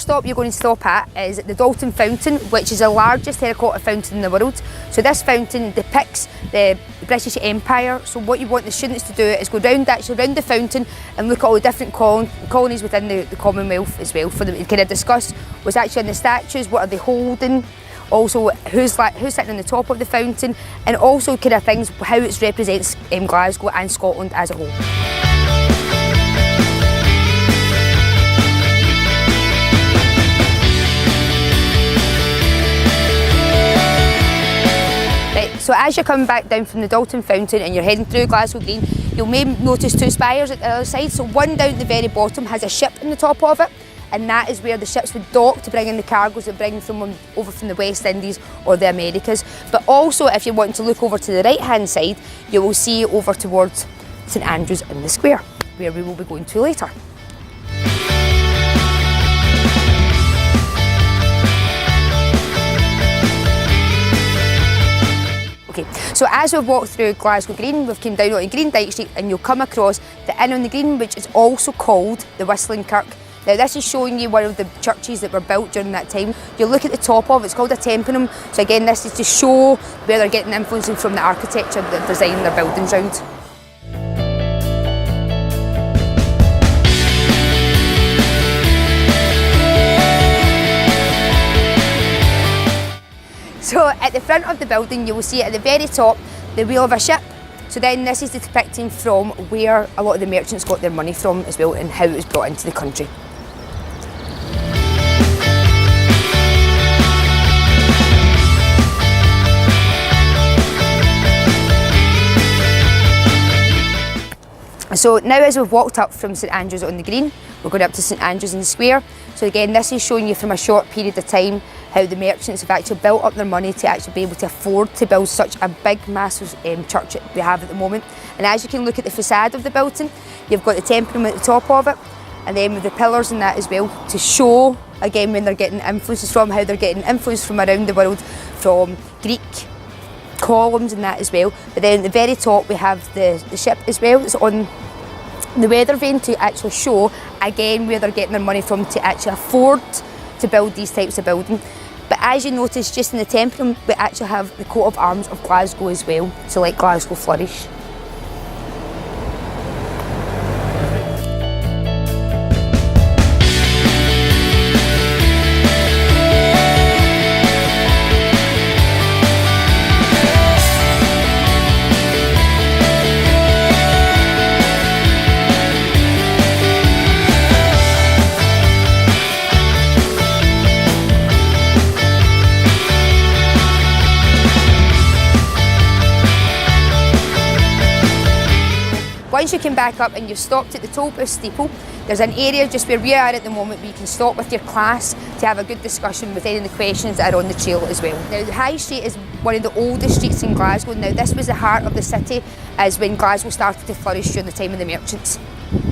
stop you're going to stop at is the Dalton Fountain, which is the largest terracotta fountain in the world. So this fountain depicts the British Empire. So what you want the students to do is go round the fountain and look at all the different colonies within the Commonwealth as well, for them to kind of discuss what's actually in the statues, what are they holding, also who's sitting on the top of the fountain, and also kind of things, how it represents Glasgow and Scotland as a whole. So as you're coming back down from the Dalton Fountain and you're heading through Glasgow Green, you'll maybe notice two spires at the other side. So one down at the very bottom has a ship in the top of it, and that is where the ships would dock to bring in the cargoes that bring them over from the West Indies or the Americas. But also, if you want to look over to the right hand side, you will see over towards St Andrews in the Square, where we will be going to later. So as we've walked through Glasgow Green, we've come down onto Green Dyke Street, and you'll come across the Inn on the Green, which is also called the Whistling Kirk. Now this is showing you one of the churches that were built during that time. You look at the top of it, it's called a tympanum. So again, this is to show where they're getting influence from the architecture that design their buildings around. So at the front of the building, you will see at the very top the wheel of a ship. So then this is depicting from where a lot of the merchants got their money from as well, and how it was brought into the country. So now as we've walked up from St Andrews on the Green, we're going up to St Andrews in the Square. So again, this is showing you from a short period of time how the merchants have actually built up their money to actually be able to afford to build such a big, massive church that we have at the moment. And as you can look at the facade of the building, you've got the tympanum at the top of it, and then with the pillars and that as well, to show, again, when they're getting influences from, how they're getting influence from around the world, from Greek columns and that as well. But then at the very top we have the ship as well. It's on the weather vane to actually show, again, where they're getting their money from to actually afford to build these types of buildings. But as you notice, just in the tympanum, we actually have the coat of arms of Glasgow as well, to let Glasgow flourish. Once you come back up and you've stopped at the toll booth steeple, there's an area just where we are at the moment where you can stop with your class to have a good discussion with any of the questions that are on the trail as well. Now the High Street is one of the oldest streets in Glasgow. Now this was the heart of the city as when Glasgow started to flourish during the time of the merchants.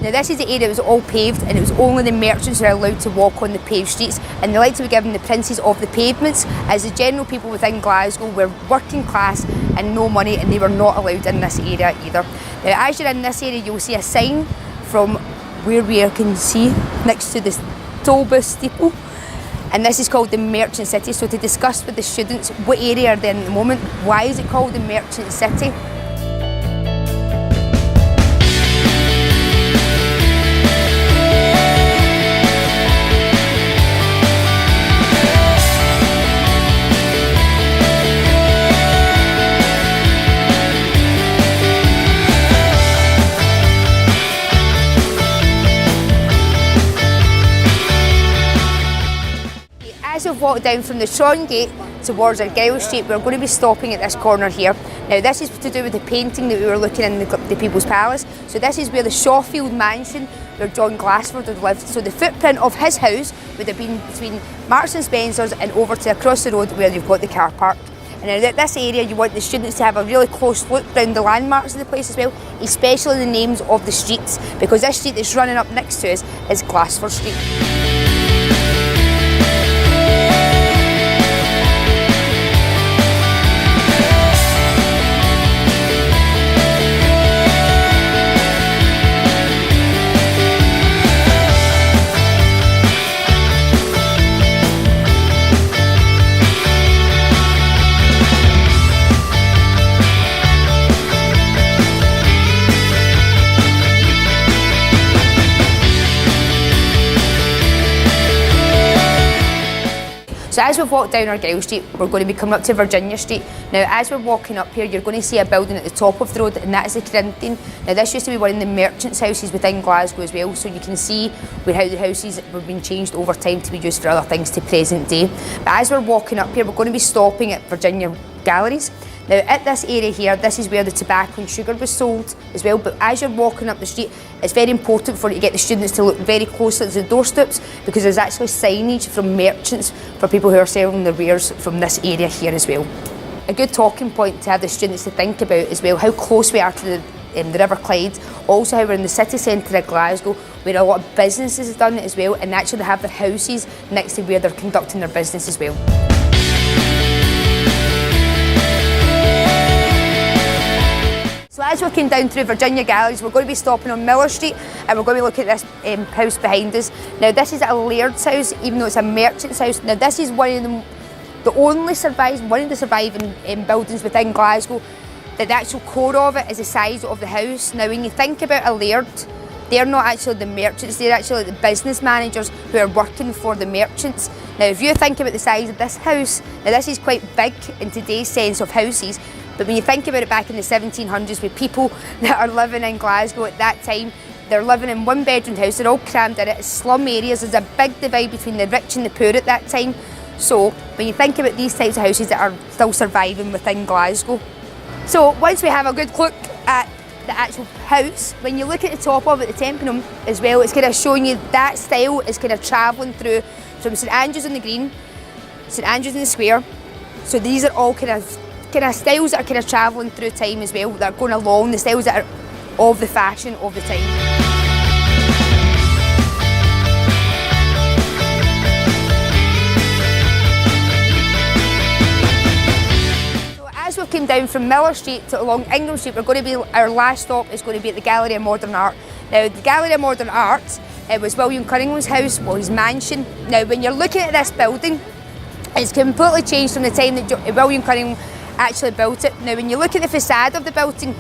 Now this is the area that was all paved, and it was only the merchants who were allowed to walk on the paved streets, and they like to be given the princes of the pavements, as the general people within Glasgow were working class and no money, and they were not allowed in this area either. Now as you're in this area, you'll see a sign from where we can see next to the toll booth steeple, and this is called the Merchant City. So to discuss with the students what area are they in at the moment, why is it called the Merchant City? As we've walked down from the Tron Gate towards Argyll Street, we're going to be stopping at this corner here. Now this is to do with the painting that we were looking in the People's Palace. So this is where the Shawfield mansion where John Glassford had lived. So the footprint of his house would have been between Marks and Spencer's and over to across the road where you've got the car park. And now at this area you want the students to have a really close look around the landmarks of the place as well, especially the names of the streets, because this street that's running up next to us is Glassford Street. as we've walked down Argyll Street, we're going to be coming up to Virginia Street. Now, as we're walking up here, you're going to see a building at the top of the road, and that is the Corinthian. Now, this used to be one of the merchants' houses within Glasgow as well, so you can see how the houses have been changed over time to be used for other things to present day. But as we're walking up here, we're going to be stopping at Virginia Galleries. Now, at this area here, this is where the tobacco and sugar was sold as well, but as you're walking up the street, it's very important for you to get the students to look very closely at the doorsteps, because there's actually signage from merchants for people who are selling their wares from this area here as well. A good talking point to have the students to think about as well, how close we are to the River Clyde, also how we're in the city centre of Glasgow, where a lot of businesses have done it as well, and actually have their houses next to where they're conducting their business as well. So as we came down through Virginia Galleries, we're going to be stopping on Miller Street, and we're going to be looking at this house behind us. Now, this is a laird's house, even though it's a merchant's house. Now, this is one of the surviving buildings within Glasgow. The actual core of it is the size of the house. Now, when you think about a laird, they're not actually the merchants, they're actually the business managers who are working for the merchants. Now, if you think about the size of this house, now this is quite big in today's sense of houses, but when you think about it back in the 1700s, with people that are living in Glasgow at that time, they're living in one-bedroom house, they're all crammed in it, it's slum areas, there's a big divide between the rich and the poor at that time. So, when you think about these types of houses that are still surviving within Glasgow. So, once we have a good look at the actual house, when you look at the top of it, the Tempenham as well, it's kind of showing you that style is kind of travelling through from St Andrews on the Green, St Andrews in the Square. So these are all kind of styles that are kind of travelling through time as well, that are going along, the styles that are of the fashion of the time. As we came down from Miller Street to along Ingram Street, our last stop is going to be at the Gallery of Modern Art. Now, the Gallery of Modern Art, it was William Cunningham's house, well, his mansion. Now, when you're looking at this building, it's completely changed from the time that William Cunningham actually built it. Now, when you look at the facade of the building,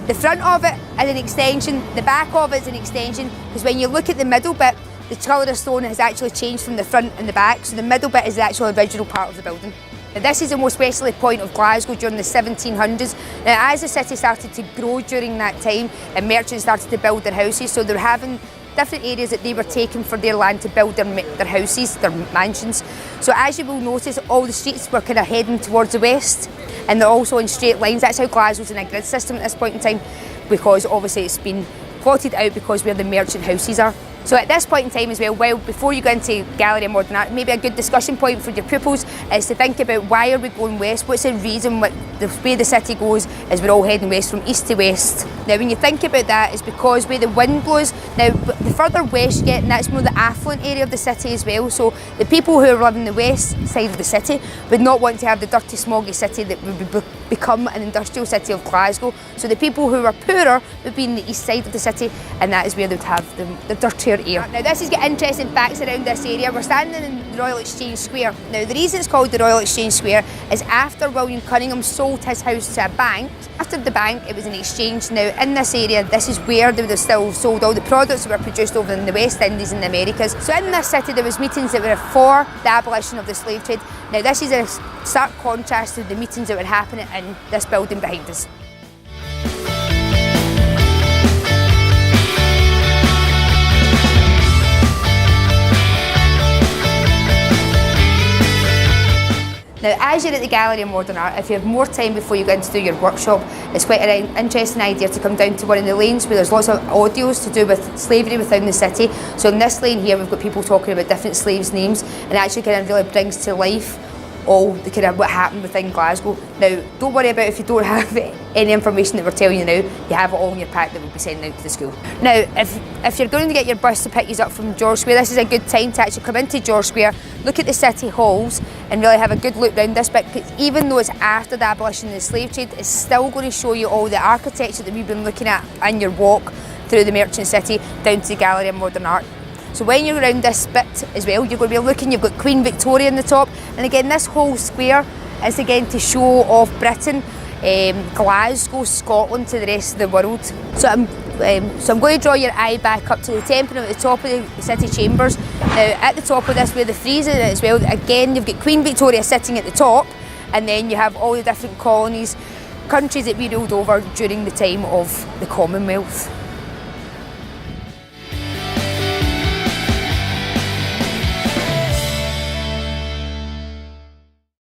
the front of it is an extension, the back of it is an extension, because when you look at the middle bit, the colour of stone has actually changed from the front and the back, so the middle bit is the actual original part of the building. Now, this is the most westerly point of Glasgow during the 1700s. Now, as the city started to grow during that time and merchants started to build their houses, so they were having different areas that they were taking for their land to build their houses, their mansions. So as you will notice, all the streets were kind of heading towards the west, and they're also in straight lines. That's how Glasgow's in a grid system at this point in time, because obviously it's been plotted out because where the merchant houses are. So at this point in time as well, before you go into Gallery of Modern Art, maybe a good discussion point for your pupils is to think about why are we going west, what's the reason, the way the city goes is we're all heading west from east to west. Now when you think about that, it's because where the wind blows, now the further west you get, and that's more the affluent area of the city as well, so the people who are living the west side of the city would not want to have the dirty smoggy city that would become an industrial city of Glasgow. So the people who are poorer would be in the east side of the city, and that is where they'd have the dirtier air. Now this has got interesting facts around this area. We're standing in the Royal Exchange Square. Now the reason it's called the Royal Exchange Square is after William Cunningham sold his house to a bank. After the bank, it was an exchange. Now in this area, this is where they would have still sold all the products that were produced over in the West Indies and the Americas. So in this city there was meetings that were for the abolition of the slave trade. Now this is a stark contrast to the meetings that were happening in this building behind us. Now, as you're at the Gallery of Modern Art, if you have more time before you go in to do your workshop, it's quite an interesting idea to come down to one of the lanes where there's lots of audios to do with slavery within the city. So in this lane here, we've got people talking about different slaves' names, and it actually kind of really brings to life all the kind of what happened within Glasgow. Now, don't worry about if you don't have any information that we're telling you now, you have it all in your pack that we'll be sending out to the school. Now, if you're going to get your bus to pick you up from George Square, this is a good time to actually come into George Square, look at the city halls, and really have a good look round this bit, because even though it's after the abolition of the slave trade, it's still going to show you all the architecture that we've been looking at in your walk through the merchant city down to the Gallery of Modern Art. So when you're around this bit as well, you're going to be looking, you've got Queen Victoria in the top, and again this whole square is again to show off Britain, Glasgow, Scotland to the rest of the world. So I'm So I'm going to draw your eye back up to the temple at the top of the city chambers. Now at the top of this where the frieze is as well, again you've got Queen Victoria sitting at the top, and then you have all the different colonies, countries that we ruled over during the time of the Commonwealth.